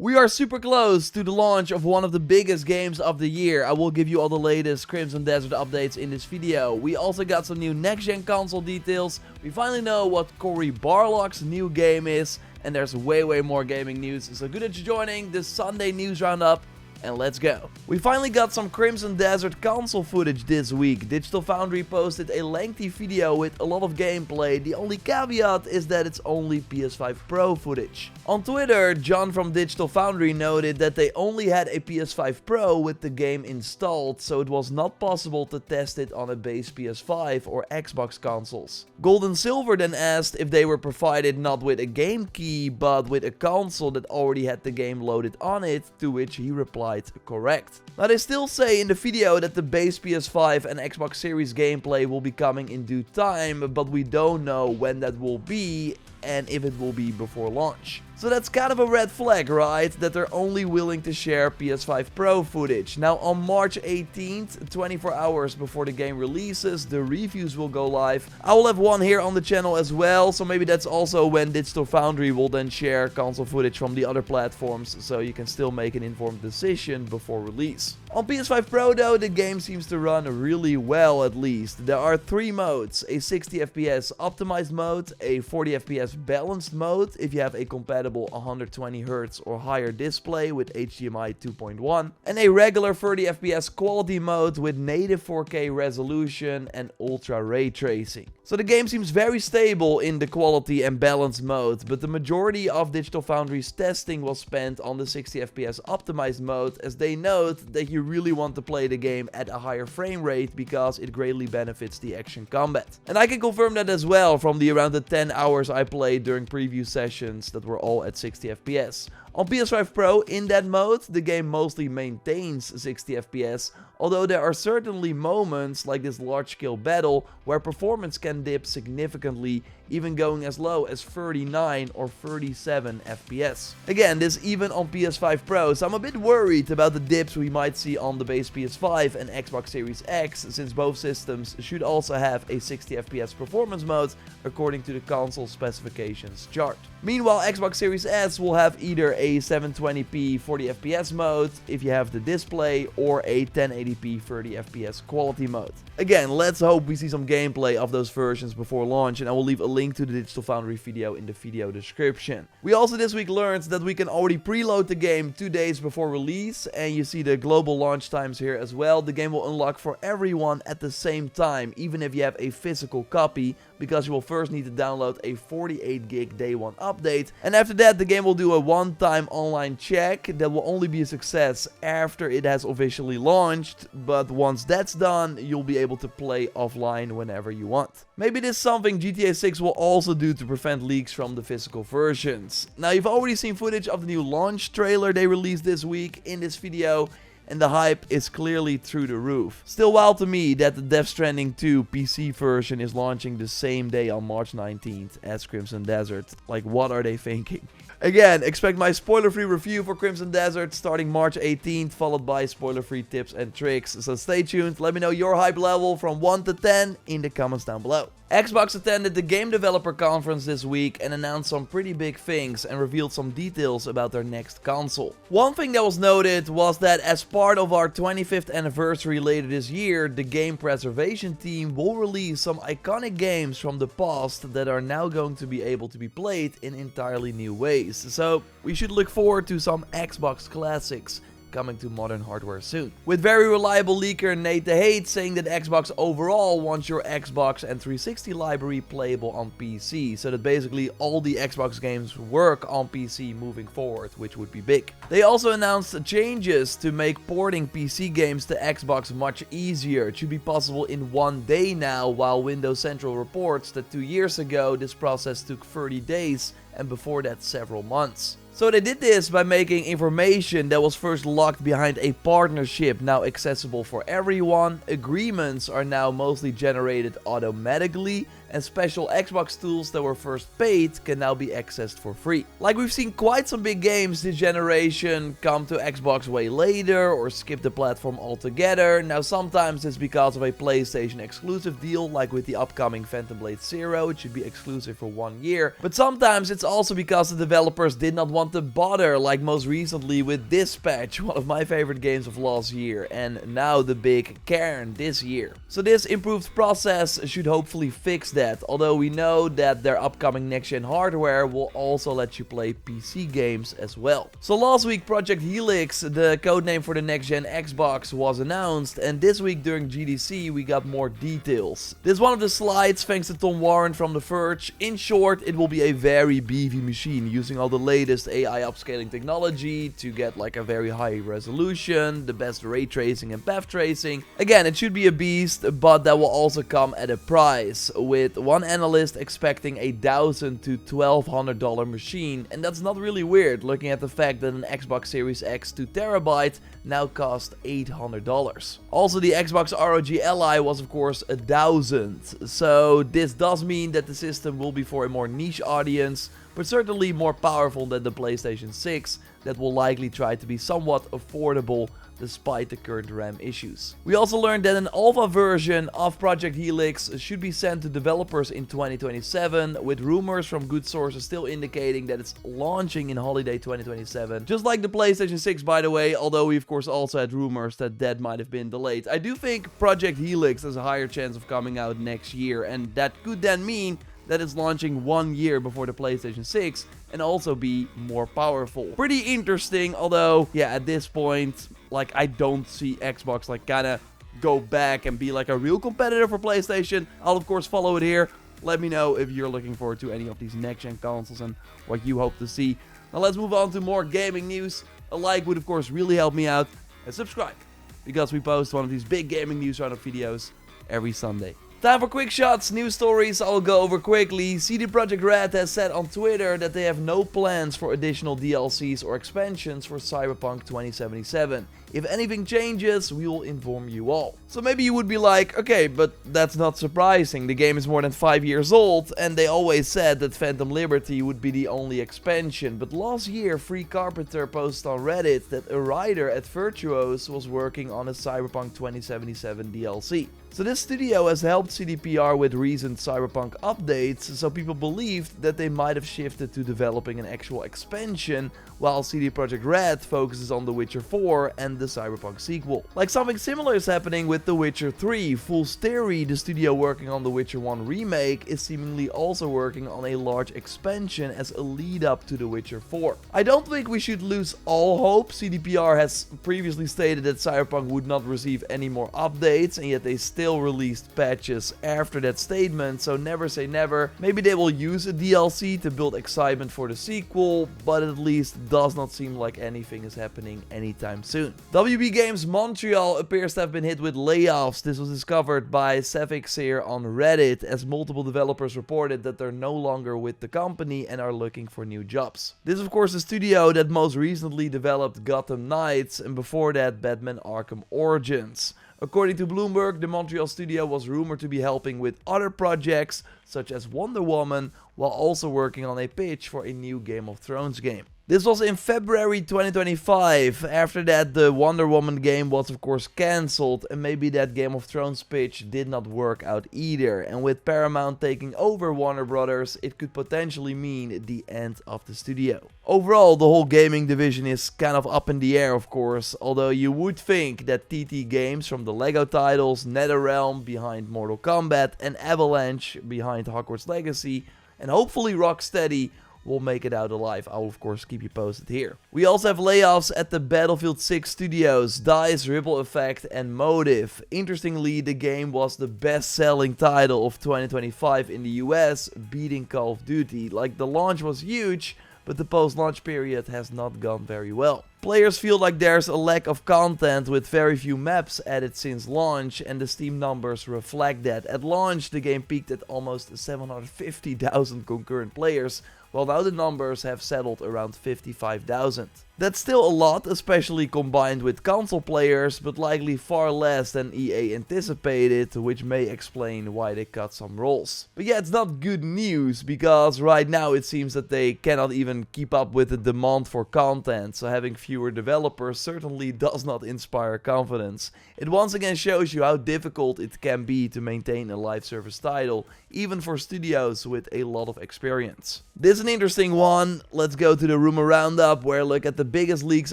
We are super close to the launch of one of the biggest games of the year. I will give you all the latest Crimson Desert updates in this video. We also got some new next-gen console details. We finally know what Cory Barlog's new game is. And there's way more gaming news. So good that you're joining this Sunday news roundup. And let's go. We finally got some Crimson Desert console footage this week. Digital Foundry posted a lengthy video with a lot of gameplay. The only caveat is that it's only PS5 Pro footage. On Twitter, John from Digital Foundry noted that they only had a PS5 Pro with the game installed, so it was not possible to test it on a base PS5 or Xbox consoles. Gold and Silver then asked if they were provided not with a game key, but with a console that already had the game loaded on it, to which he replied correct. Now they still say in the video that the base PS5 and Xbox Series gameplay will be coming in due time, but we don't know when that will be and if it will be before launch. So that's kind of a red flag, right? That they're only willing to share PS5 Pro footage. Now on March 18th, 24 hours before the game releases, the reviews will go live. I will have one here on the channel as well, so maybe that's also when Digital Foundry will then share console footage from the other platforms, so you can still make an informed decision before release. On PS5 Pro though, the game seems to run really well at least. There are 3 modes: a 60 FPS optimized mode, a 40 FPS balanced mode if you have a compatible 120Hz or higher display with HDMI 2.1, and a regular 30 FPS quality mode with native 4K resolution and ultra ray tracing. So the game seems very stable in the quality and balance mode, but the majority of Digital Foundry's testing was spent on the 60 FPS optimized mode, as they note that you really want to play the game at a higher frame rate because it greatly benefits the action combat. And I can confirm that as well from the around the 10 hours I played during preview sessions that were all at 60 FPS. On PS5 Pro, in that mode, the game mostly maintains 60 FPS, although there are certainly moments like this large-scale battle where performance can dip significantly, even going as low as 39 or 37 FPS. Again, this even on PS5 Pro, so I'm a bit worried about the dips we might see on the base PS5 and Xbox Series X, since both systems should also have a 60 FPS performance mode according to the console specifications chart. Meanwhile, Xbox Series S will have either a 720p 40 FPS mode if you have the display, or a 1080p 30 FPS quality mode. Again, let's hope we see some gameplay of those versions before launch, and I will leave a link to the Digital Foundry video in the video description. We also this week learned that we can already preload the game 2 days before release, and you see the global launch times here as well. The game will unlock for everyone at the same time, even if you have a physical copy, because you will first need to download a 48 gig day one update, and after that the game will do a one-time online check that will only be a success after it has officially launched, but once that's done, you'll be able to play offline whenever you want. Maybe this is something GTA 6 will also do to prevent leaks from the physical versions. Now, you've already seen footage of the new launch trailer they released this week in this video, and the hype is clearly through the roof. Still wild to me that the Death Stranding 2 PC version is launching the same day on March 19th as Crimson Desert. Like, what are they thinking? Again, expect my spoiler-free review for Crimson Desert starting March 18th, followed by spoiler-free tips and tricks. So stay tuned, let me know your hype level from 1 to 10 in the comments down below. Xbox attended the Game Developer Conference this week and announced some pretty big things and revealed some details about their next console. One thing that was noted was that as part of our 25th anniversary later this year, the game preservation team will release some iconic games from the past that are now going to be able to be played in entirely new ways. So we should look forward to some Xbox classics coming to modern hardware soon. With very reliable leaker Nate the Hate saying that Xbox overall wants your Xbox and 360 library playable on PC, so that basically all the Xbox games work on PC moving forward, which would be big. They also announced changes to make porting PC games to Xbox much easier. It should be possible in 1 day now, while Windows Central reports that 2 years ago this process took 30 days and before that several months. So they did this by making information that was first locked behind a partnership now accessible for everyone. Agreements are now mostly generated automatically. and special Xbox tools that were first paid can now be accessed for free. Like we've seen quite some big games this generation come to Xbox way later or skip the platform altogether. Now sometimes it's because of a PlayStation exclusive deal, like with the upcoming Phantom Blade Zero, it should be exclusive for 1 year. But sometimes it's also because the developers did not want to bother, like most recently with Dispatch, one of my favorite games of last year, and now the big Cairn this year. So this improved process should hopefully fix that, although we know that their upcoming next-gen hardware will also let you play PC games as well. So last week Project Helix, the codename for the next-gen Xbox, was announced, and this week during GDC we got more details. This is one of the slides thanks to Tom Warren from The Verge. In short, it will be a very beefy machine using all the latest AI upscaling technology to get like a very high resolution, the best ray tracing and path tracing. Again, it should be a beast, but that will also come at a price, with one analyst expecting a $1,000 to $1,200 machine, and that's not really weird looking at the fact that an Xbox Series X 2TB now costs $800. Also, the Xbox ROG Ally was of course $1,000, so this does mean that the system will be for a more niche audience, but certainly more powerful than the PlayStation 6 that will likely try to be somewhat affordable despite the current RAM issues. We also learned that an alpha version of Project Helix should be sent to developers in 2027, with rumors from good sources still indicating that it's launching in holiday 2027. Just like the PlayStation 6, by the way, although we of course also had rumors that that might have been delayed. I do think Project Helix has a higher chance of coming out next year, and that could then mean that it's launching 1 year before the PlayStation 6 and also be more powerful. Pretty interesting, although, yeah, at this point, like, I don't see Xbox, like, kinda go back and be, like, a real competitor for PlayStation. I'll, of course, follow it here. Let me know if you're looking forward to any of these next-gen consoles and what you hope to see. Now, let's move on to more gaming news. A like would, of course, really help me out. And subscribe, because we post one of these big gaming news roundup videos every Sunday. Time for quick shots, news stories I'll go over quickly. CD Projekt Red has said on Twitter that they have no plans for additional DLCs or expansions for Cyberpunk 2077. If anything changes, we will inform you all. So maybe you would be like, okay, but that's not surprising. The game is more than 5 years old, and they always said that Phantom Liberty would be the only expansion. But last year, Free Carpenter posted on Reddit that a writer at Virtuos was working on a Cyberpunk 2077 DLC. So this studio has helped CDPR with recent Cyberpunk updates, so people believed that they might have shifted to developing an actual expansion, while CD Projekt Red focuses on The Witcher 4 and the Cyberpunk sequel. Like something similar is happening with The Witcher 3. Fool's Theory, the studio working on The Witcher 1 remake, is seemingly also working on a large expansion as a lead up to The Witcher 4. I don't think we should lose all hope. CDPR has previously stated that Cyberpunk would not receive any more updates, and yet they still released patches after that statement, so never say never. Maybe they will use a DLC to build excitement for the sequel, but at least does not seem like anything is happening anytime soon. WB Games Montreal appears to have been hit with layoffs. This was discovered by Savixir on Reddit, as multiple developers reported that they're no longer with the company and are looking for new jobs. This is of course the studio that most recently developed Gotham Knights, and before that Batman Arkham Origins. According to Bloomberg, the Montreal studio was rumored to be helping with other projects, such as Wonder Woman, while also working on a pitch for a new Game of Thrones game. This was in February 2025. After that, the Wonder Woman game was of course cancelled, and maybe that Game of Thrones pitch did not work out either. And with Paramount taking over Warner Brothers, it could potentially mean the end of the studio. Overall, the whole gaming division is kind of up in the air, of course, although you would think that TT Games from the LEGO titles, NetherRealm behind Mortal Kombat, and Avalanche behind Hogwarts Legacy, and hopefully Rocksteady will make it out alive. I will of course keep you posted here. We also have layoffs at the Battlefield 6 studios, DICE, Ripple Effect and Motive. Interestingly, the game was the best-selling title of 2025 in the US, beating Call of Duty. Like, the launch was huge, but the post-launch period has not gone very well. Players feel like there's a lack of content with very few maps added since launch, and the Steam numbers reflect that. At launch, the game peaked at almost 750,000 concurrent players, while now the numbers have settled around 55,000. That's still a lot, especially combined with console players, but likely far less than EA anticipated, which may explain why they cut some roles. But yeah, it's not good news, because right now it seems that they cannot even keep up with the demand for content, so having fewer developers certainly does not inspire confidence. It once again shows you how difficult it can be to maintain a live service title, even for studios with a lot of experience. This is an interesting one. Let's go to the rumor roundup, where I look at the biggest leaks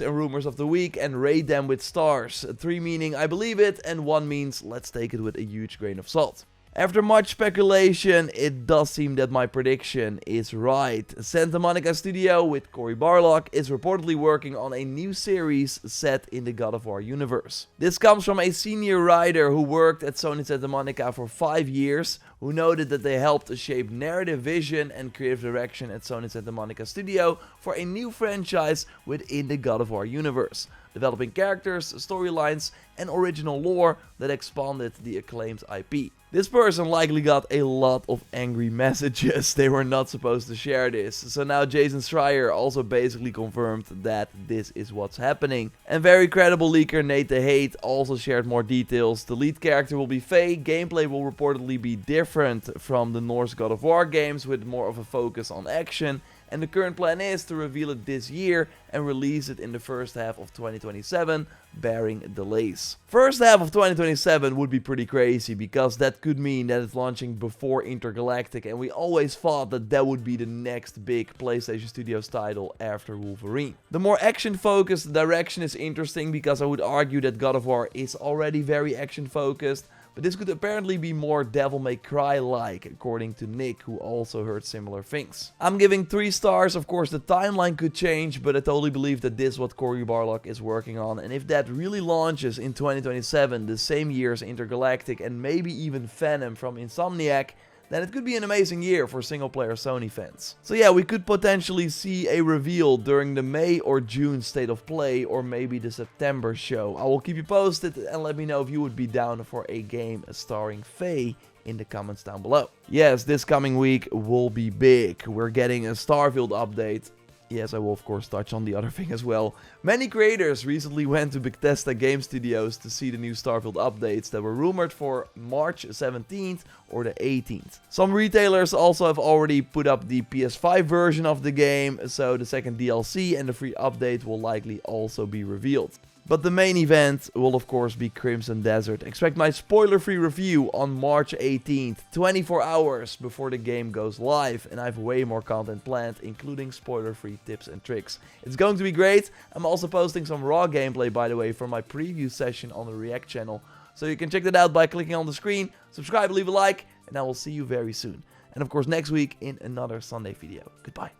and rumors of the week and rate them with stars. 3 meaning I believe it, and 1 means let's take it with a huge grain of salt. After much speculation, it does seem that my prediction is right. Santa Monica Studio with Cory Barlog is reportedly working on a new series set in the God of War universe. This comes from a senior writer who worked at Sony Santa Monica for 5 years, who noted that they helped shape narrative vision and creative direction at Sony Santa Monica Studio for a new franchise within the God of War universe, developing characters, storylines, and original lore that expanded the acclaimed IP. This person likely got a lot of angry messages. They were not supposed to share this. So now Jason Schreier also basically confirmed that this is what's happening. And very credible leaker Nate the Hate also shared more details. The lead character will be Faye. Gameplay will reportedly be different from the Norse God of War games, with more of a focus on action. And the current plan is to reveal it this year and release it in the first half of 2027, barring delays. First half of 2027 would be pretty crazy, because that could mean that it's launching before Intergalactic, and we always thought that that would be the next big PlayStation Studios title after Wolverine. The more action-focused direction is interesting, because I would argue that God of War is already very action-focused. But this could apparently be more Devil May Cry-like, according to Nick, who also heard similar things. I'm giving 3 stars. Of course, the timeline could change, but I totally believe that this is what Cory Barlog is working on. And if that really launches in 2027, the same year as Intergalactic and maybe even Venom from Insomniac, then it could be an amazing year for single-player Sony fans. So yeah, we could potentially see a reveal during the May or June State of Play, or maybe the September show. I will keep you posted, and let me know if you would be down for a game starring Faye in the comments down below. Yes, this coming week will be big. We're getting a Starfield update. Yes, I will of course touch on the other thing as well. Many creators recently went to Bethesda Game Studios to see the new Starfield updates that were rumored for March 17th or the 18th. Some retailers also have already put up the PS5 version of the game, so the second DLC and the free update will likely also be revealed. But the main event will of course be Crimson Desert. Expect my spoiler-free review on March 18th, 24 hours before the game goes live, and I have way more content planned, including spoiler-free tips and tricks. It's going to be great. I'm also posting some raw gameplay, by the way, from my preview session on the React channel, so you can check that out by clicking on the screen, subscribe, leave a like, and I will see you very soon. And of course next week in another Sunday video. Goodbye.